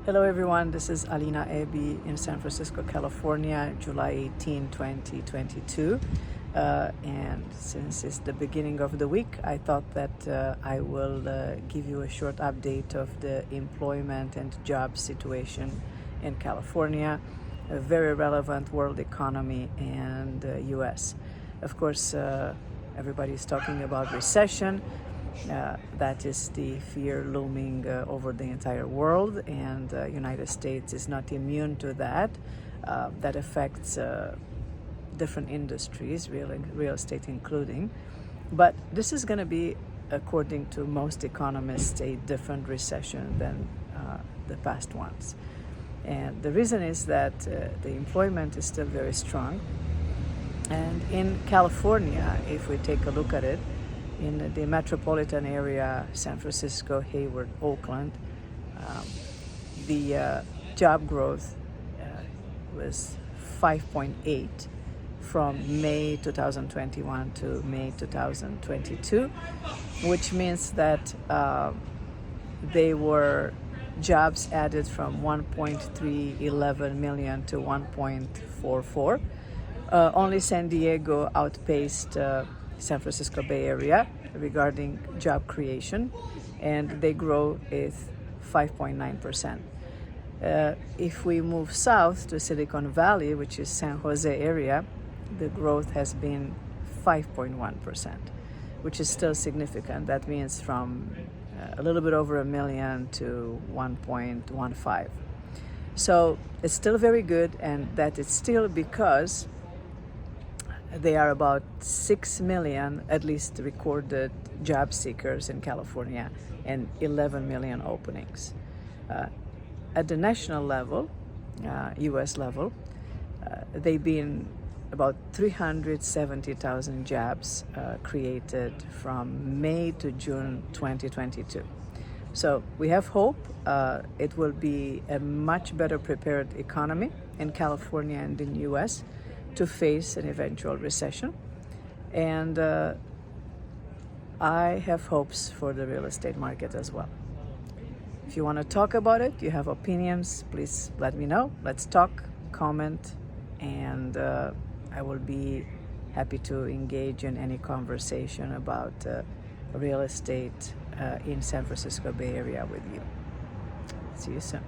Hello everyone, this is Alina Ebi in San Francisco, California, July 18, 2022. And since it's the beginning of the week, I thought that I will give you a short update of the employment and job situation in California, a very relevant world economy and US. Of course, everybody is talking about recession. That is the fear looming over the entire world, and United States is not immune to that. That affects different industries, real estate including. But this is going to be, according to most economists, a different recession than the past ones. And the reason is that the employment is still very strong. And in California, if we take a look at it, in the metropolitan area, San Francisco, Hayward, Oakland, the job growth was 5.8 from May 2021 to May 2022, which means that they were jobs added from 1.311 million to 1.44. Only San Diego outpaced San Francisco Bay Area regarding job creation, and they grow is 5.9%. If we move south to Silicon Valley, which is San Jose area, the growth has been 5.1%, which is still significant. That means from a little bit over a million to 1.15. So it's still very good, and that is still because there are about 6 million, at least, recorded job seekers in California and 11 million openings. At the national level, US level, they've been about 370,000 jobs created from May to June 2022. So we have hope. It will be a much better prepared economy in California and in US to face an eventual recession. And I have hopes for the real estate market as well. If you want to talk about it, you have opinions, please let me know. Let's talk, comment, and I will be happy to engage in any conversation about real estate in San Francisco Bay Area with you. See you soon.